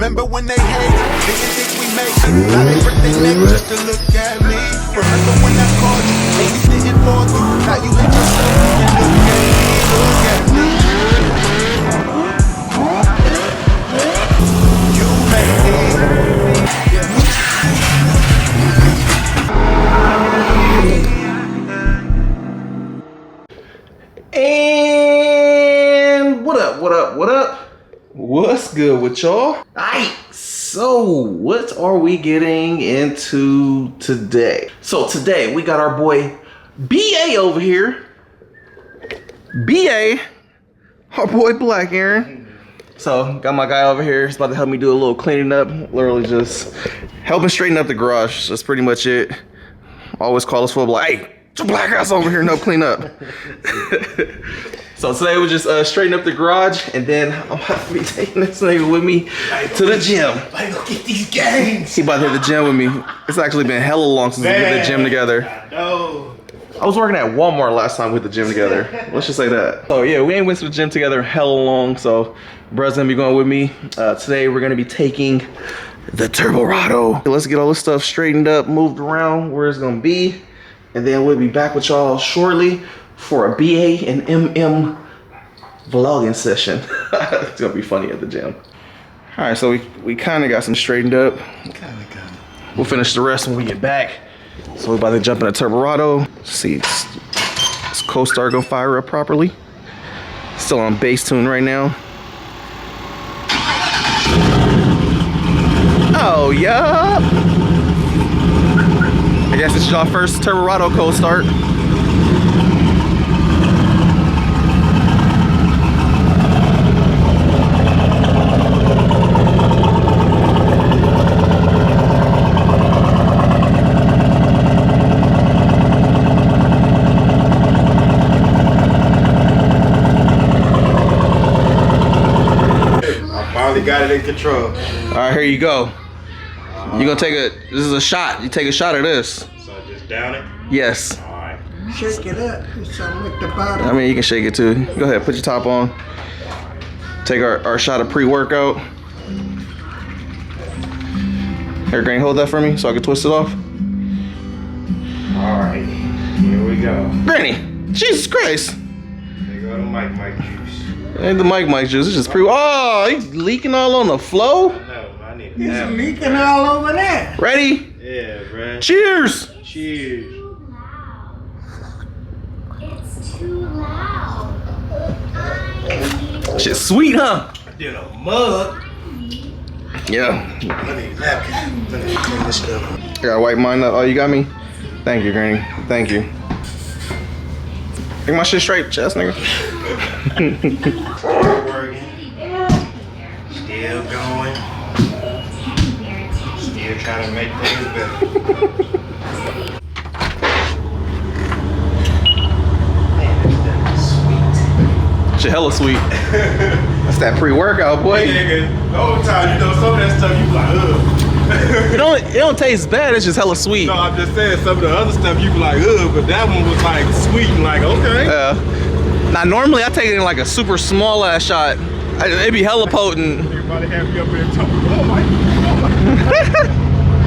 Remember when they hate, didn't think we make it. Now they break their neck just to look at me. Remember when I called you, and you didn't fall through. Now you hit yourself and look at me, look at me. You made it. And what up, what up, what up? What's good with y'all? Alright, so what are we getting into today? So today we got our boy BA over here. BA, our boy Black Aaron. So got my guy over here. He's about to help me do a little cleaning up. Literally just helping straighten up the garage. That's pretty much it. Always call us for like, hey, your black ass over here and help clean up. So today we just straighten up the garage, and then I'm about to be taking this nigga with me to the gym. Like, go get these gangs. He about to hit the gym with me. It's actually been hella long since we hit the gym together. No. I was working at Walmart last time we hit the gym together. Let's just say that. So yeah, we ain't went to the gym together hella long, so bruh's gonna be going with me. Today we're gonna be taking the Turborado. Let's get all this stuff straightened up, moved around where it's gonna be, and then we'll be back with y'all shortly for a BA and MM vlogging session. It's gonna be funny at the gym. All right, so we kind of got some straightened up. We'll finish the rest when we get back. So we're about to jump in a Turborado. See, is co-star gonna fire up properly? Still on bass tune right now. Oh yeah. I guess it's y'all first Turborado co-start. Got it in control. All right, here you go. You're gonna take this is a shot. You take a shot of this. So just down it? Yes. All right. Shake it up. Something with the bottom. I mean, you can shake it too. Go ahead, put your top on. Take our shot of pre-workout. Here, Granny, hold that for me so I can twist it off. All right. Here we go. Granny, Jesus Christ. There go the Mike juice. Ain't the Mike juice. It's just pre. Oh, he's leaking all on the floor. No, I need It's that. leaking all over there. Ready? Yeah, bro. Cheers. Cheers. It's too loud. Shit's sweet, huh? I did a mug. Yeah. I need a napkin. Let me clean this up. I gotta wipe mine up. Oh, you got me? Thank you, Granny. Thank you. Make my shit straight, chest nigga. Still working. Still going. Still trying to make things better. Man, this stuff is sweet. Shit hella sweet. That's that pre-workout, boy. Nigga, the whole time, you know, some of that stuff you be like, ugh. It don't taste bad, it's just hella sweet. No, I'm just saying, some of the other stuff you be like, ugh, but that one was like sweet and like, okay. Now normally I take it in like a super small ass shot. It'd be hella potent. Everybody have me up there talking, oh my,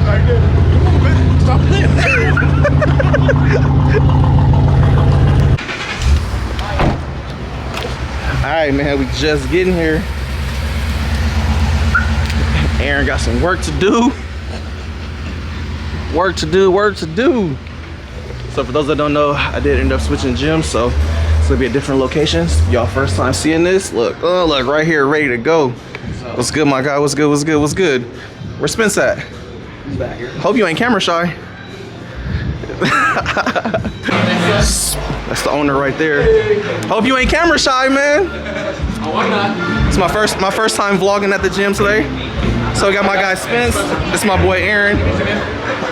like that. Come on, man, stop playing. All right, man, we just getting here. Aaron got some work to do. Work to do. So for those that don't know, I did end up switching gyms, so it's gonna be at different locations. Y'all first time seeing this, look, oh look, right here, ready to go. What's good, my guy? What's good? Where's Spence at? He's back here. Hope you ain't camera shy. That's the owner right there. Hope you ain't camera shy, man. Oh, why not? It's my first time vlogging at the gym today. So we got my guy Spence. This is my boy Aaron.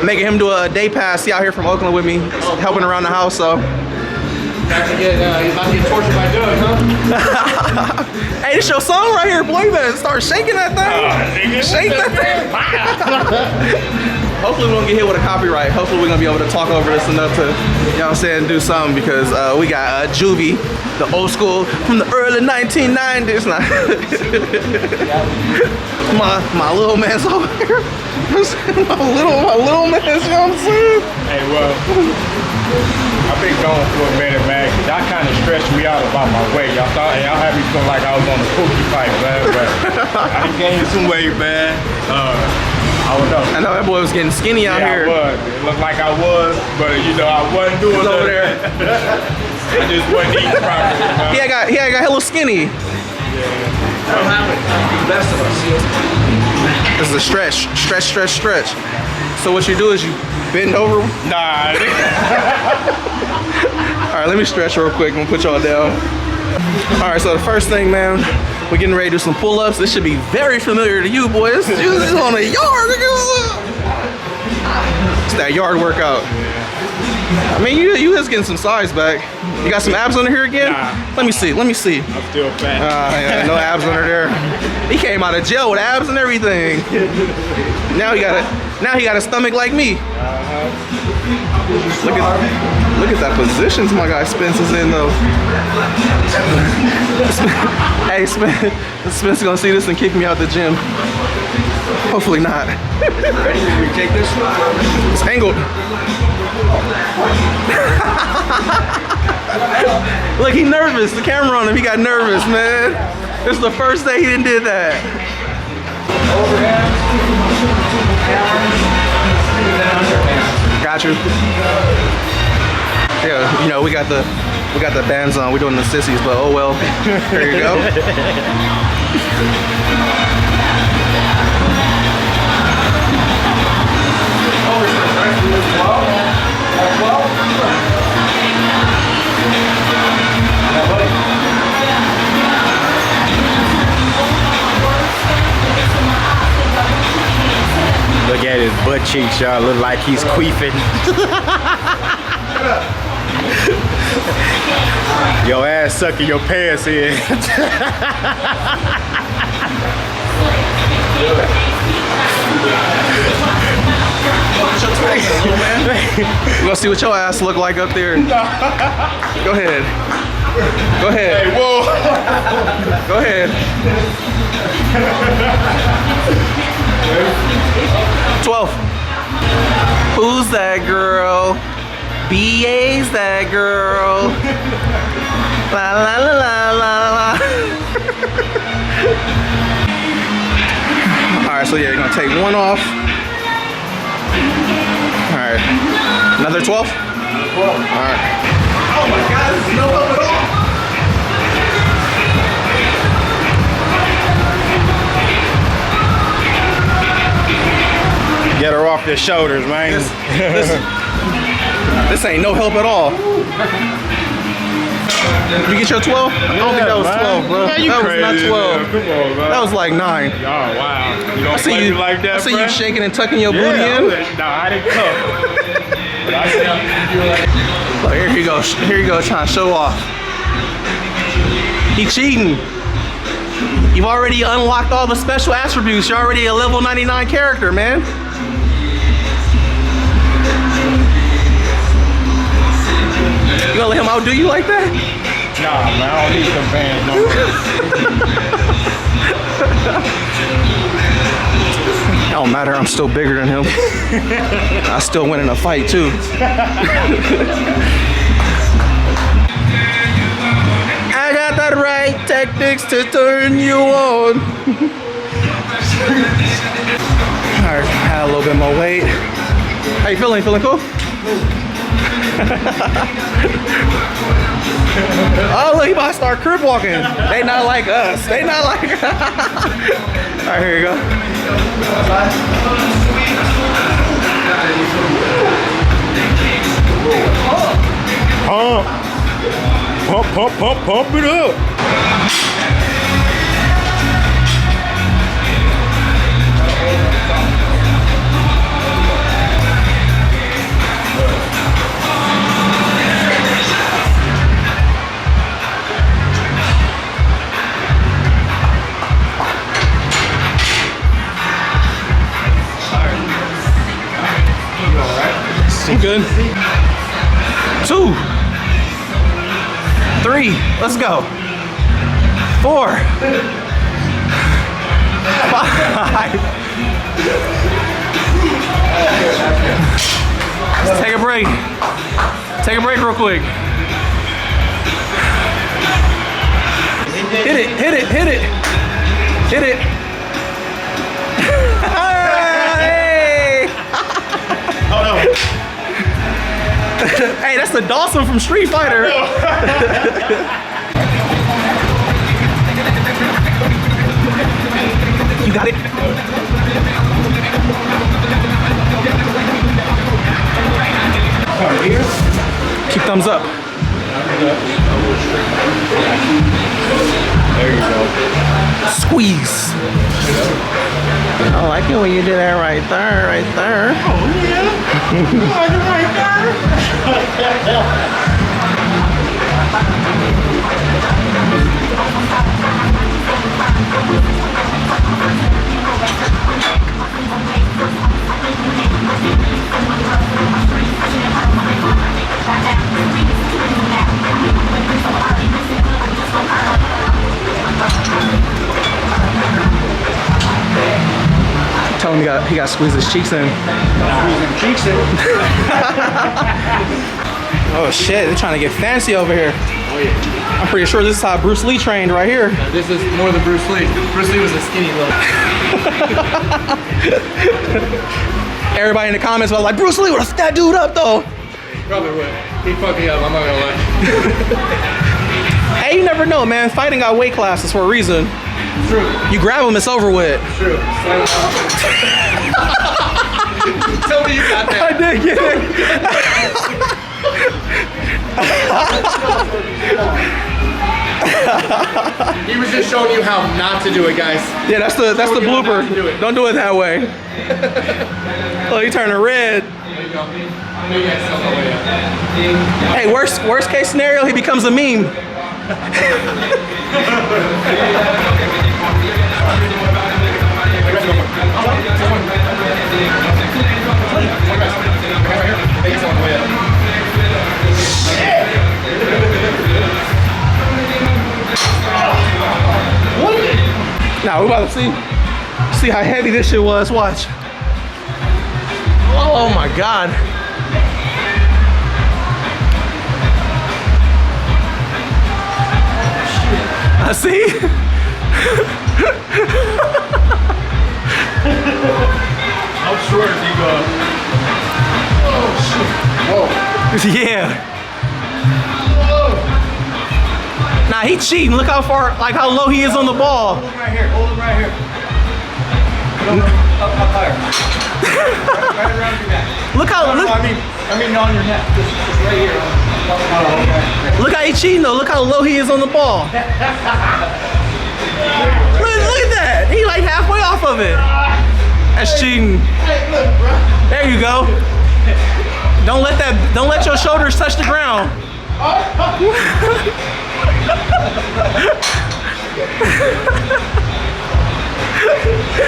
Making him do a day pass. He out here from Oakland with me, helping around the house. So. About to get tortured by Doug, huh? Hey, this your song right here, boy. You better start shaking that thing. Shake that thing. Hopefully we don't get hit with a copyright. Hopefully we're gonna be able to talk over this enough to, you know what I'm saying, do something, because we got Juvie, the old school from the early 1990s. My little man's over here. my little man's, you know what I'm saying? Hey, well, I've been gone for a minute, man. Y'all kind of stressed me out about my weight. Y'all had me feeling like I was on a cookie fight, man. But I done gained some weight, man. I don't know. I know that boy was getting skinny out here. I was. It looked like I was, but you know, I wasn't doing over there. I just wasn't eating properly, man. He got hella skinny. This is a stretch. So what you do is you bend over. Nah. All right, let me stretch real quick. I'm gonna put y'all down. All right, so the first thing, man, we're getting ready to do some pull-ups. This should be very familiar to you, boys. This is on the yard. It's that yard workout. I mean, you just getting some size back. You got some abs under here again? Nah. Let me see. I'm still fat. Yeah, no abs under there. He came out of jail with abs and everything. Now he got a stomach like me. Look at that positions my guy Spence is in though. Hey Spence gonna see this and kick me out the gym. Hopefully not. Ready when we take this? It's angled. Look, he nervous. The camera on him. He got nervous, man. This is the first day he didn't did that. Got you. Yeah, you know we got the bands on. We're doing the sissies, but oh well. There you go. Look at his butt cheeks, y'all. Look like he's queefing. Your ass sucking your pants in. We're gonna see what your ass look like up there. Go ahead. Hey, whoa. Go ahead. 12. Who's that girl? BA's that girl. La la la la la la. Alright, so yeah, you're gonna take one off. Alright. Another 12? 12. Alright. Oh my god, this is no help at all. Get her off their shoulders, man. This ain't no help at all. You get your 12? I don't think that was 12, bro. Man, you that crazy, was not 12. man. Come on, man. That was like 9. Oh, wow. You don't I see play you me like that, I see bro? you shaking and tucking your booty in. Nah, I didn't come. But I see you like... Look, here you go. Here you go, trying to show off. He cheating. You've already unlocked all the special attributes. You're already a level 99 character, man. You gonna let him outdo you like that? Nah, man, I don't need some bands no more. It don't matter, I'm still bigger than him. I still win in a fight too. I got the right tactics to turn you on. Alright, had a little bit more weight. How you feeling? Feeling cool? Oh look, he about to start crip walking. They not like us. They not like us. Alright, here you go. Pump it up. I'm good. 2, 3, let's go. 4, 5. Let's take a break. Take a break real quick. Hit it, hit it, hit it. Hit it. Hey! Oh no. Hey, that's the Dawson from Street Fighter. You got it. Keep thumbs up. There you go. Squeeze. I like it when you do that right there, right there. Tell him he got to squeeze his cheeks in. Cheeks in. Oh shit, they're trying to get fancy over here. Oh yeah. I'm pretty sure this is how Bruce Lee trained right here. This is more than Bruce Lee. Bruce Lee was a skinny little. Everybody in the comments was like, Bruce Lee would have that dude up though. Probably would. He fucked me up, I'm not gonna lie. Hey, you never know, man. Fighting got weight classes for a reason. True. You grab them, it's over with. True. Tell me you got that. I did get it. He was just showing you how not to do it, guys. Yeah, that's the blooper. Do it. Don't do it that way. Oh, you turning red. There you go. Maybe I still know way up. Hey, worst case scenario, he becomes a meme. Now we're about to see how heavy this shit was. Watch. Oh my God. I see. How short is he going? Oh shit. Whoa. Yeah. Nah, he cheating. Look how far, like how low he is on the ball. Hold him right here. Hold him right here. Up higher. right around your neck. Look how No, look, I mean on your neck. Just right here. Oh, okay. look how he cheating though. Look how low he is on the ball. Look at that. He like halfway off of it. That's cheating. There you go. Don't let your shoulders touch the ground.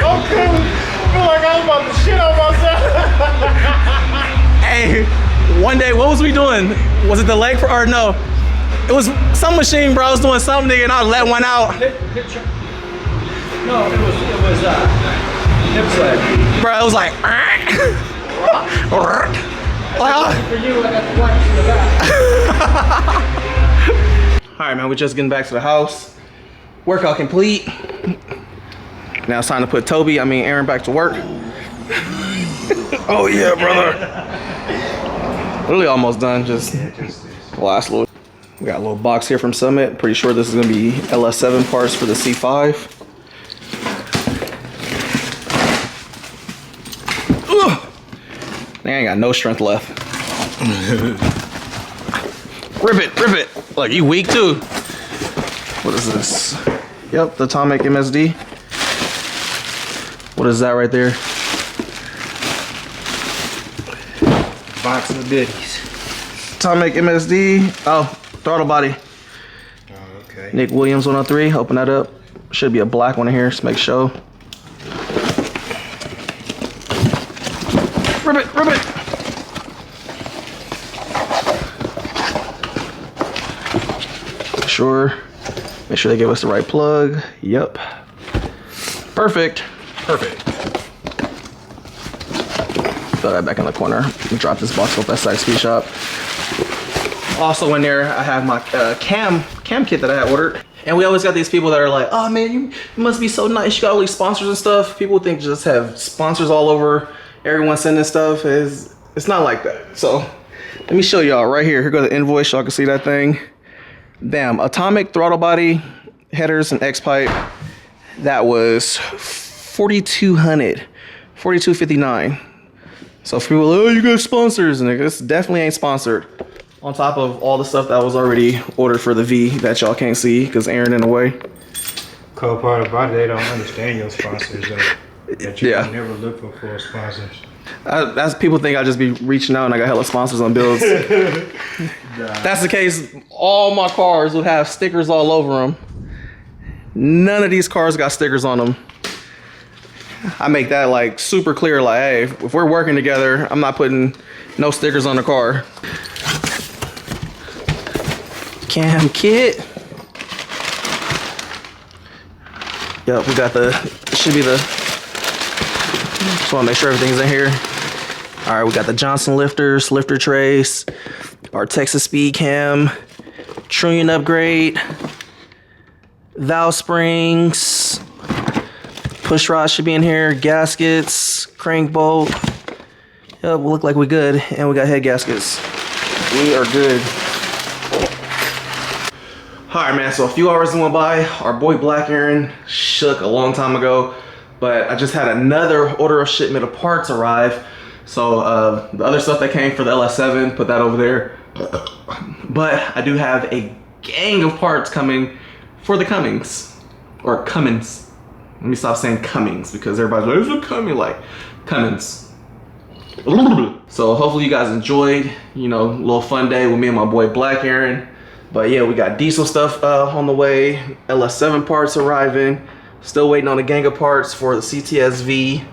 Okay. I feel like I'm about to shit on myself. Hey, one day, what was we doing? Was it the leg for, or no? It was some machine, bro. I was doing something and I let one out. No, it was hip sled. Bro, it was like, For you, I got the one in the back. all right, man, we're just getting back to the house. Workout complete. Now it's time to put Aaron back to work. Oh yeah, brother. Really almost done, just the last little. We got a little box here from Summit. Pretty sure this is gonna be LS7 parts for the C5. Ugh. I ain't got no strength left. Rip it, rip it. Look, you weak too. What is this? Yep, the Atomic MSD. What is that right there? Box of goodies. Atomic MSD. Oh, throttle body. Oh, okay. Nick Williams 103. Open that up. Should be a black one in here. Just make sure. Rip it, rip it. Make sure they give us the right plug. Yep. Perfect. Perfect. Throw that back in the corner. Drop this box off at Sykes Ski Shop. Also in there, I have my cam kit that I had ordered. And we always got these people that are like, oh man, you must be so nice. You got all these sponsors and stuff. People think just have sponsors all over. Everyone sending stuff. It's not like that. So let me show y'all right here. Here goes the invoice. Y'all can see that thing. Damn, atomic throttle body, headers, and X pipe. That was $4,259. So if people, oh, you got sponsors, and this definitely ain't sponsored. On top of all the stuff that was already ordered for the V that y'all can't see because Aaron in the way. Cool part about it, they don't understand your sponsors. That you Yeah. can never look for full sponsors. That's people think I just be reaching out and I got hella sponsors on bills. That's the case. All my cars would have stickers all over them. None of these cars got stickers on them. I make that like super clear. Like, hey, if we're working together, I'm not putting no stickers on the car. Cam kit. Yep, we got should be the, just want to make sure everything's in here. All right, we got the Johnson lifters, lifter trace, our Texas speed cam, trillion upgrade, valve springs, push rod should be in here, gaskets, crank bolt. Yep, we look like we good, and we got head gaskets. We are good. Alright man, so a few hours went by. Our boy Black Aaron shook a long time ago, but I just had another order of shipment of parts arrive. So the other stuff that came for the LS7, put that over there. But I do have a gang of parts coming for the Cummins, or Cummins. Let me stop saying Cummings because everybody's like, it's a Cummins, like Cummins. So hopefully you guys enjoyed, you know, a little fun day with me and my boy Black Aaron. But yeah, we got diesel stuff on the way, LS7 parts arriving, still waiting on a gang of parts for the CTS-V.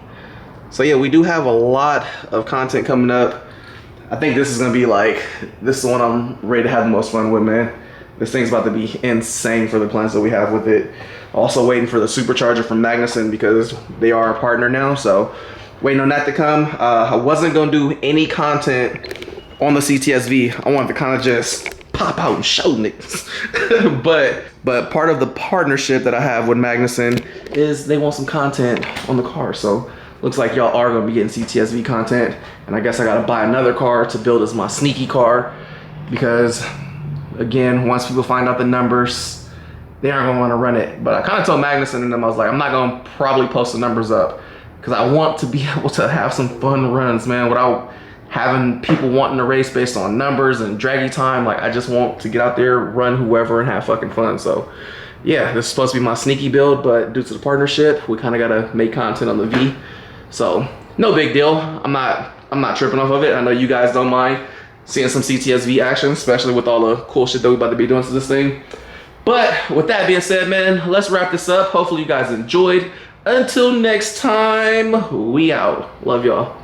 So yeah, we do have a lot of content coming up. I think this is gonna be like, this is the one I'm ready to have the most fun with, man. This thing's about to be insane for the plans that we have with it. Also waiting for the supercharger from Magnuson because they are a partner now, so waiting on that to come. I wasn't gonna do any content on the CTS-V. I wanted to kind of just pop out and show niggas. but part of the partnership that I have with Magnuson is they want some content on the car. So looks like y'all are gonna be getting CTS-V content. And I guess I gotta buy another car to build as my sneaky car because again, once people find out the numbers, they aren't gonna wanna run it. But I kind of told Magnuson and them, I was like, I'm not gonna probably post the numbers up because I want to be able to have some fun runs, man, without having people wanting to race based on numbers and draggy time. Like, I just want to get out there, run whoever, and have fucking fun. So yeah, this is supposed to be my sneaky build, but due to the partnership, we kind of gotta make content on the V. So no big deal. I'm not tripping off of it. I know you guys don't mind seeing some CTS-V action, especially with all the cool shit that we about to be doing to this thing. But with that being said, man, let's wrap this up. Hopefully you guys enjoyed. Until next time, we out. Love y'all.